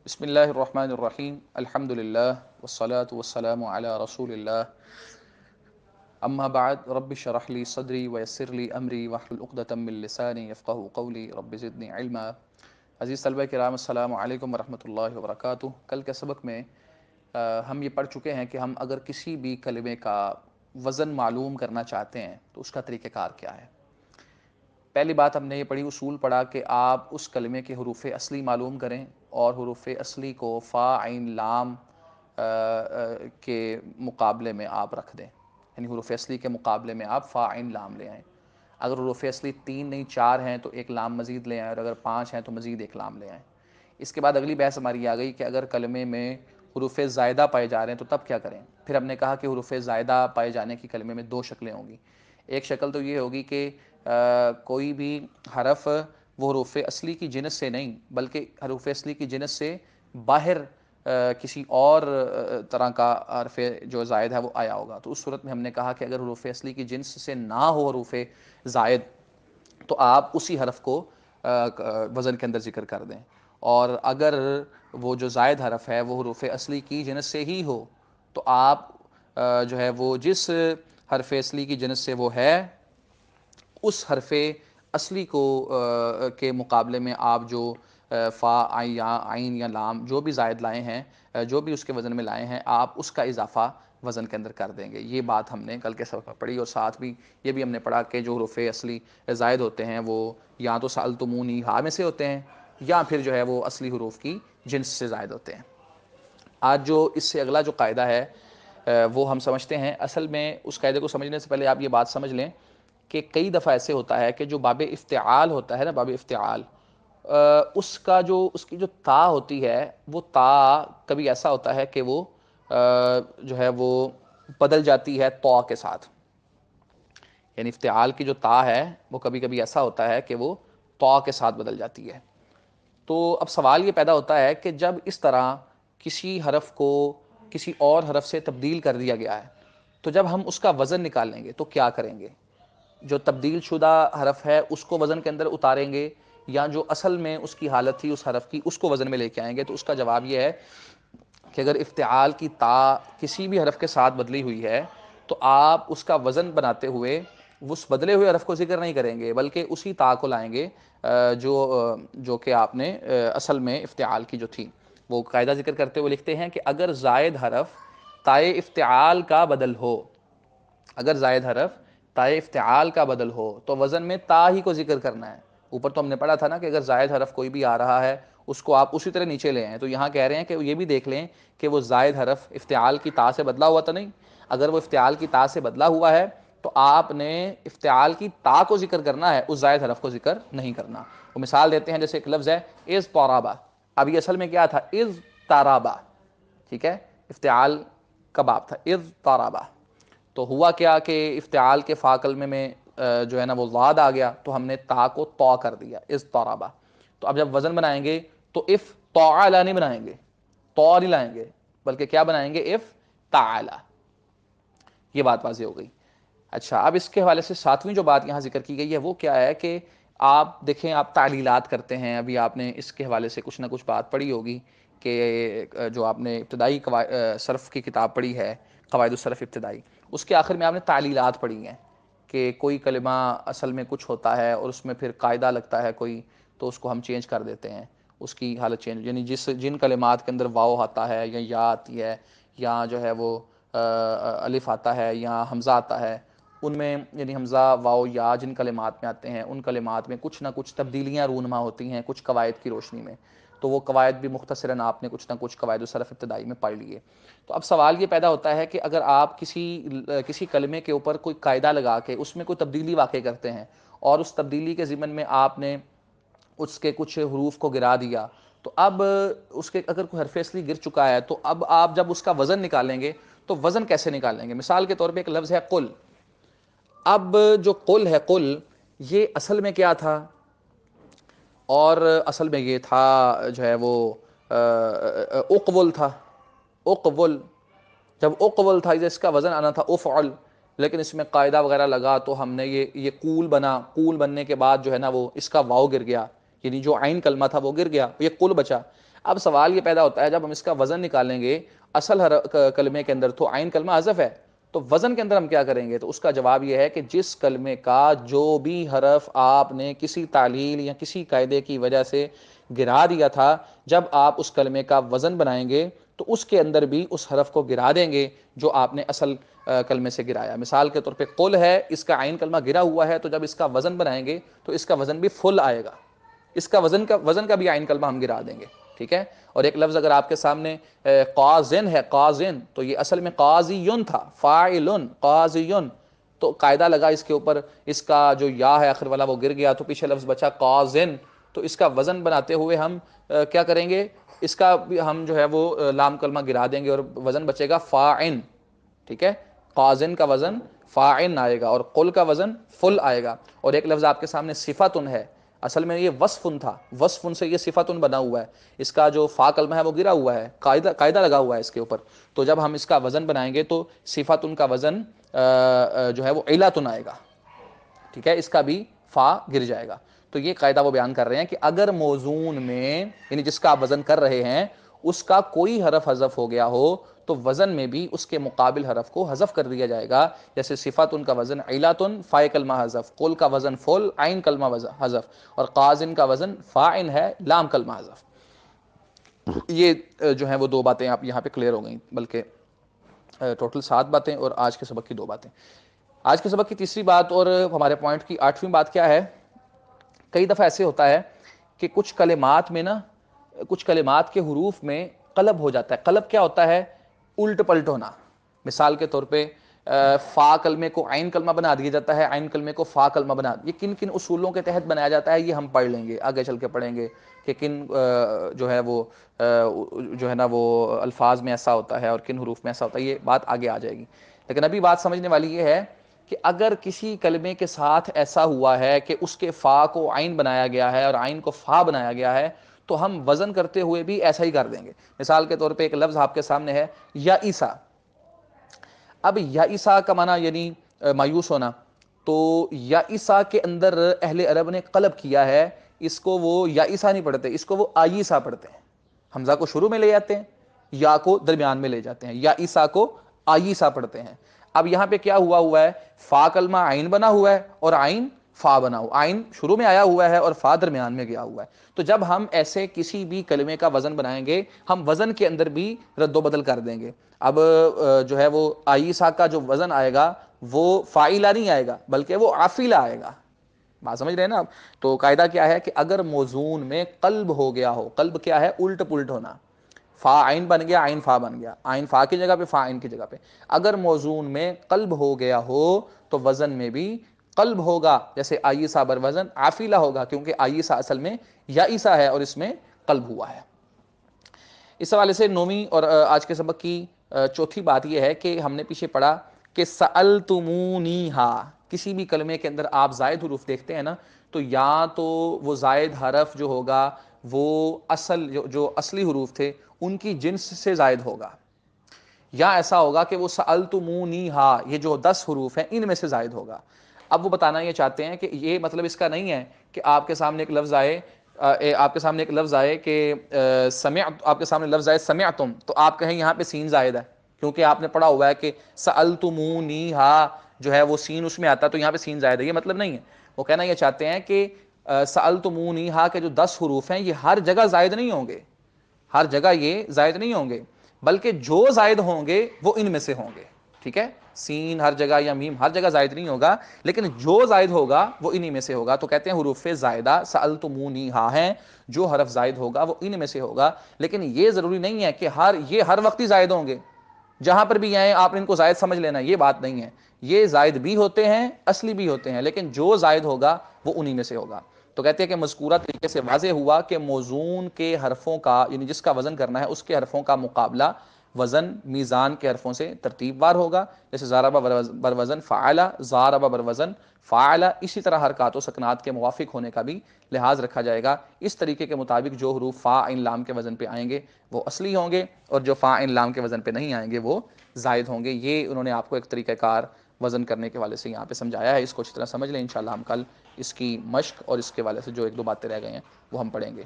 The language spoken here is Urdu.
بسم اللہ الرحمن الرحیم الحمد للہ والصلاة والسلام علی رسول اللہ اما بعد رب اشرح لی صدری ویسر لی امری واحلل عقدۃ من لسانی یفقہوا قولی رب زدنی علما۔ عزیز طلبہ کرام، السلام علیکم ورحمۃ اللہ وبرکاتہ۔ کل کے سبق میں ہم یہ پڑھ چکے ہیں کہ ہم اگر کسی بھی کلمے کا وزن معلوم کرنا چاہتے ہیں تو اس کا طریقہ کار کیا ہے۔ پہلی بات ہم نے یہ پڑھی، اصول پڑھا کہ آپ اس کلمے کے حروف اصلی معلوم کریں اور حروف اصلی کو فا عین لام کے مقابلے میں آپ رکھ دیں، یعنی حروف اصلی کے مقابلے میں آپ فا عین لام لے آئیں۔ اگر حروف اصلی 3 نہیں 4 ہیں تو ایک لام مزید لے آئیں، اور اگر 5 ہیں تو مزید ایک لام لے آئیں۔ اس کے بعد اگلی بحث ہماری آ گئی کہ اگر کلمے میں حروف زائدہ پائے جا رہے ہیں تو تب کیا کریں۔ پھر ہم نے کہا کہ حروف زائدہ پائے جانے کی کلمے میں 2 شکلیں ہوں گی۔ ایک شکل تو یہ ہوگی کہ کوئی بھی حرف وہ حروف اصلی کی جنس سے نہیں بلکہ حروف اصلی کی جنس سے باہر کسی اور طرح کا حرف جو زائد ہے وہ آیا ہوگا، تو اس صورت میں ہم نے کہا کہ اگر حروف اصلی کی جنس سے نہ ہو حروف زائد تو آپ اسی حرف کو وزن کے اندر ذکر کر دیں، اور اگر وہ جو زائد حرف ہے وہ حروف اصلی کی جنس سے ہی ہو تو آپ جو ہے وہ جس حرف اصلی کی جنس سے وہ ہے اس حرف اصلی کو کے مقابلے میں آپ جو فا عین یا لام جو بھی زائد لائے ہیں، جو بھی اس کے وزن میں لائے ہیں، آپ اس کا اضافہ وزن کے اندر کر دیں گے۔ یہ بات ہم نے کل کے سبق میں پڑھی، اور ساتھ بھی یہ بھی ہم نے پڑھا کہ جو حروف اصلی زائد ہوتے ہیں وہ یا تو سألتمونی ہا میں سے ہوتے ہیں یا پھر جو ہے وہ اصلی حروف کی جنس سے زائد ہوتے ہیں۔ آج جو اس سے اگلا جو قاعدہ ہے وہ ہم سمجھتے ہیں۔ اصل میں اس قاعدے کو سمجھنے سے پہلے آپ یہ بات سمجھ لیں کہ کئی دفعہ ایسے ہوتا ہے کہ جو باب افتعال ہوتا ہے نا، باب افتعال، اس کی جو تا ہوتی ہے وہ تا کبھی ایسا ہوتا ہے کہ وہ جو ہے وہ بدل جاتی ہے تو کے ساتھ، یعنی افتعال کی جو تا ہے وہ کبھی کبھی ایسا ہوتا ہے کہ وہ تو کے ساتھ بدل جاتی ہے۔ تو اب سوال یہ پیدا ہوتا ہے کہ جب اس طرح کسی حرف کو کسی اور حرف سے تبدیل کر دیا گیا ہے تو جب ہم اس کا وزن نکالیں گے تو کیا کریں گے؟ جو تبدیل شدہ حرف ہے اس کو وزن کے اندر اتاریں گے، یا جو اصل میں اس کی حالت تھی اس حرف کی اس کو وزن میں لے کے آئیں گے؟ تو اس کا جواب یہ ہے کہ اگر افتعال کی تا کسی بھی حرف کے ساتھ بدلی ہوئی ہے تو آپ اس کا وزن بناتے ہوئے اس بدلے ہوئے حرف کو ذکر نہیں کریں گے بلکہ اسی تا کو لائیں گے جو کہ آپ نے اصل میں افتعال کی جو تھی۔ وہ قاعدہ ذکر کرتے ہوئے لکھتے ہیں کہ اگر زائد حرف تائے افتعال کا بدل ہو، اگر زائد حرف تائے افتعال کا بدل ہو تو وزن میں تا ہی کو ذکر کرنا ہے۔ اوپر تو ہم نے پڑھا تھا نا کہ اگر زائد حرف کوئی بھی آ رہا ہے اس کو آپ اسی طرح نیچے لے آئیں، تو یہاں کہہ رہے ہیں کہ یہ بھی دیکھ لیں کہ وہ زائد حرف افتعال کی تا سے بدلا ہوا تو نہیں۔ اگر وہ افتعال کی تا سے بدلا ہوا ہے تو آپ نے افتعال کی تا کو ذکر کرنا ہے، اس زائد حرف کو ذکر نہیں کرنا۔ وہ مثال دیتے ہیں، جیسے ایک لفظ ہے از طرابا، اب یہ اصل میں کیا تھا؟ از طرابا، ٹھیک ہے، افتعال کا باب تھا از طرابا، تو ہوا کیا کہ افتعال کے فا کلمے میں جو ہے نا وہ ضاد آ گیا تو ہم نے تا کو تو کر دیا، از طرابا۔ تو اب جب وزن بنائیں گے تو اف طعلا نہیں بنائیں گے، تو نہیں لائیں گے بلکہ کیا بنائیں گے؟ اف تعالی۔ یہ بات واضح ہو گئی۔ اچھا، اب اس کے حوالے سے ساتویں جو بات یہاں ذکر کی گئی ہے وہ کیا ہے کہ آپ دیکھیں، آپ تعلیلات کرتے ہیں، ابھی آپ نے اس کے حوالے سے کچھ نہ کچھ بات پڑھی ہوگی کہ جو آپ نے ابتدائی صرف کی کتاب پڑھی ہے، قواعد الصرف ابتدائی، اس کے آخر میں آپ نے تعلیلات پڑھی ہیں کہ کوئی کلمہ اصل میں کچھ ہوتا ہے اور اس میں پھر قاعدہ لگتا ہے کوئی، تو اس کو ہم چینج کر دیتے ہیں، اس کی حالت چینج، یعنی جن کلمات کے اندر واو آتا ہے یا یا آتی ہے یا جو ہے وہ الف آتا ہے یا حمزہ آتا ہے، ان میں یعنی حمزہ واو یا جن کلمات میں آتے ہیں ان کلمات میں کچھ نہ کچھ تبدیلیاں رونما ہوتی ہیں کچھ قواعد کی روشنی میں، تو وہ قواعد بھی مختصراً آپ نے کچھ نہ کچھ قواعد الصرف ابتدائی میں پڑھ لیے۔ تو اب سوال یہ پیدا ہوتا ہے کہ اگر آپ کسی کلمے کے اوپر کوئی قاعدہ لگا کے اس میں کوئی تبدیلی واقع کرتے ہیں اور اس تبدیلی کے ضمن میں آپ نے اس کے کچھ حروف کو گرا دیا، تو اب اس کے اگر کوئی حرف اصلی گر چکا ہے تو اب آپ جب اس کا وزن نکالیں گے تو وزن کیسے نکالیں گے؟ مثال کے طور پہ ایک لفظ ہے قل، اب جو قل ہے، قل یہ اصل میں کیا تھا؟ اور اصل میں یہ تھا جو ہے وہ اقول تھا، اقول، جب اقول تھا اس کا وزن آنا تھا افعل، لیکن اس میں قاعدہ وغیرہ لگا تو ہم نے یہ قول بنا، قول بننے کے بعد جو ہے نا وہ اس کا واو گر گیا، یعنی جو عین کلمہ تھا وہ گر گیا، یہ قل بچا۔ اب سوال یہ پیدا ہوتا ہے جب ہم اس کا وزن نکالیں گے اصل کلمے کے اندر تو عین کلمہ حذف ہے، تو وزن کے اندر ہم کیا کریں گے؟ تو اس کا جواب یہ ہے کہ جس کلمے کا جو بھی حرف آپ نے کسی تعلیل یا کسی قاعدے کی وجہ سے گرا دیا تھا، جب آپ اس کلمے کا وزن بنائیں گے تو اس کے اندر بھی اس حرف کو گرا دیں گے جو آپ نے اصل کلمے سے گرایا۔ مثال کے طور پہ قل ہے، اس کا عین کلمہ گرا ہوا ہے، تو جب اس کا وزن بنائیں گے تو اس کا وزن بھی فل آئے گا، اس کا وزن کا بھی عین کلمہ ہم گرا دیں گے، ٹھیک ہے۔ اور ایک لفظ اگر آپ کے سامنے قازن ہے، قازن، تو یہ اصل میں قاضیٌ تھا، فاعلٌ قاضیٌ، تو قاعدہ لگا اس کے اوپر، اس کا جو یا ہے آخر والا وہ گر گیا تو پیچھے لفظ بچا قازن، تو اس کا وزن بناتے ہوئے ہم کیا کریں گے؟ اس کا بھی ہم جو ہے وہ لام کلمہ گرا دیں گے اور وزن بچے گا فاعن، ٹھیک ہے۔ قازن کا وزن فاعن آئے گا اور قل کا وزن فل آئے گا۔ اور ایک لفظ آپ کے سامنے صفتن ہے، اصل میں یہ وصفن تھا، وصفن سے یہ صفتن بنا ہوا ہے، اس کا جو فا کلمہ ہے وہ گرا ہوا ہے، قاعدہ لگا ہوا ہے اس کے اوپر، تو جب ہم اس کا وزن بنائیں گے تو صفتن کا وزن جو ہے وہ علتن آئے گا، ٹھیک ہے، اس کا بھی فا گر جائے گا۔ تو یہ قاعدہ وہ بیان کر رہے ہیں کہ اگر موزون میں، یعنی جس کا آپ وزن کر رہے ہیں، اس کا کوئی حرف حذف ہو گیا ہو تو وزن میں بھی اس کے مقابل حرف کو حذف کر دیا جائے گا، جیسے صفاتن کا وزن علاتن، فا کلمہ حذف، قل کا وزن فل، عین کلمہ حذف، اور قازن کا وزن فاعن ہے، لام کلمہ حذف۔ یہ جو ہیں وہ دو باتیں آپ یہاں پہ کلیئر ہو گئیں، بلکہ ٹوٹل 7 باتیں اور آج کے سبق کی 2 باتیں۔ آج کے سبق کی تیسری بات اور ہمارے پوائنٹ کی 8ویں بات کیا ہے؟ کئی دفعہ ایسے ہوتا ہے کہ کچھ کلمات میں کچھ کلمات کے حروف میں قلب ہو جاتا ہے۔ قلب کیا ہوتا ہے؟ الٹ پلٹ ہونا۔ مثال کے طور پہ فا کلمے کو عین کلمہ بنا دیا جاتا ہے، عین کلمے کو فا کلمہ بنا، یہ کن کن اصولوں کے تحت بنایا جاتا ہے یہ ہم پڑھ لیں گے، آگے چل کے پڑھیں گے کہ کن جو ہے وہ جو ہے نا وہ الفاظ میں ایسا ہوتا ہے اور کن حروف میں ایسا ہوتا ہے، یہ بات آگے آ جائے گی۔ لیکن ابھی بات سمجھنے والی یہ ہے کہ اگر کسی کلمے کے ساتھ ایسا ہوا ہے کہ اس کے فا کو عین بنایا گیا ہے اور عین کو فا بنایا گیا ہے تو ہم وزن کرتے ہوئے بھی ایسا ہی کر دیں گے۔ مثال کے طور پہ ایک لفظ آپ کے سامنے ہے یا عیسیٰ۔ اب یا عیسیٰ کا معنی یعنی مایوس ہونا، تو یا عیسیٰ کے اندر اہل عرب نے قلب کیا ہے، اس کو وہ یا عیسیٰ نہیں پڑھتے، اس کو وہ آئیسا پڑھتے ہیں، حمزہ کو شروع میں لے جاتے ہیں، یا کو درمیان میں لے جاتے ہیں، یا عیسیٰ کو آئیسا پڑھتے ہیں۔ اب یہاں پہ کیا ہوا ہے؟ فا کلمہ عین بنا ہوا ہے اور عین فا بنا ہوا، عین شروع میں آیا ہوا ہے اور فا درمیان میں گیا ہوا ہے۔ تو جب ہم ایسے کسی بھی کلمے کا وزن بنائیں گے، ہم وزن کے اندر بھی رد و بدل کر دیں گے۔ اب جو ہے وہ عیسیٰ کا جو وزن آئے گا وہ فاعلہ نہیں آئے گا بلکہ وہ عافلہ آئے گا۔ بات سمجھ رہے ہیں نا آپ؟ تو قاعدہ کیا ہے کہ اگر موزون میں قلب ہو گیا ہو، قلب کیا ہے؟ الٹ پلٹ ہونا، فا عین بن گیا، عین فا بن گیا، عین فا کی جگہ پہ فا عین کی جگہ پہ، اگر موزون میں قلب ہو گیا ہو تو وزن میں بھی قلب ہوگا، جیسے عیسیٰ بر وزن عافلہ ہوگا، کیونکہ عیسیٰ اصل میں یا عیسیٰ ہے اور اس میں قلب ہوا ہے۔ اس حوالے سے 9ویں اور آج کے سبق کی چوتھی بات یہ ہے کہ ہم نے پیچھے پڑھا کہ سألتمونیہا، کسی بھی کلمے کے اندر آپ زائد حروف دیکھتے ہیں نا، تو یا تو وہ زائد حرف جو ہوگا وہ جو اصلی حروف تھے ان کی جنس سے زائد ہوگا، یا ایسا ہوگا کہ وہ سألتمونیہا، یہ جو 10 حروف ہیں ان میں سے زائد ہوگا۔ اب وہ بتانا یہ چاہتے ہیں کہ یہ مطلب اس کا نہیں ہے کہ آپ کے سامنے ایک لفظ آئے کہ آپ کے سامنے لفظ آئے سمعتم، تو آپ کہیں یہاں پہ سین زائد ہے، کیونکہ آپ نے پڑھا ہوا ہے کہ سألتمونیہا جو ہے وہ سین اس میں آتا ہے تو یہاں پہ سین زائد ہے، یہ مطلب نہیں ہے۔ وہ کہنا یہ چاہتے ہیں کہ سألتمونیہا کے جو 10 حروف ہیں یہ ہر جگہ زائد نہیں ہوں گے، ہر جگہ یہ زائد نہیں ہوں گے، بلکہ جو زائد ہوں گے وہ ان میں سے ہوں گے، ٹھیک ہے۔ سین ہر جگہ یا میم ہر جگہ زائد نہیں ہوگا، لیکن جو زائد ہوگا وہ انہی میں سے ہوگا۔ تو کہتے ہیں حروف زائدہ سألتمونیہا ہیں، جو حرف زائد ہوگا وہ ان میں سے ہوگا، لیکن یہ ضروری نہیں ہے کہ یہ ہر وقت ہی زائد ہوں گے، جہاں پر بھی آئیں آپ ان کو زائد سمجھ لینا، یہ بات نہیں ہے۔ یہ زائد بھی ہوتے ہیں، اصلی بھی ہوتے ہیں، لیکن جو زائد ہوگا وہ انہی میں سے ہوگا۔ تو کہتے ہیں کہ مذکورہ طریقے سے واضح ہوا کہ موزون کے حرفوں کا، یعنی جس کا وزن کرنا ہے اس کے حرفوں کا مقابلہ وزن میزان کے حرفوں سے ترتیب وار ہوگا، جیسے ضرب بر وزن فعل، ضارب بر وزن فعل، اسی طرح حرکات و سکنات کے موافق ہونے کا بھی لحاظ رکھا جائے گا۔ اس طریقے کے مطابق جو حروف فا عین لام کے وزن پہ آئیں گے وہ اصلی ہوں گے، اور جو فا عین لام کے وزن پہ نہیں آئیں گے وہ زائد ہوں گے۔ یہ انہوں نے آپ کو ایک طریقہ کار وزن کرنے کے والے سے یہاں پہ سمجھایا ہے، اس کو اچھی طرح سمجھ لیں۔ انشاءاللہ ہم کل اس کی مشق اور اس کے والے سے جو 1-2 باتیں رہ گئے ہیں وہ ہم پڑھیں گے۔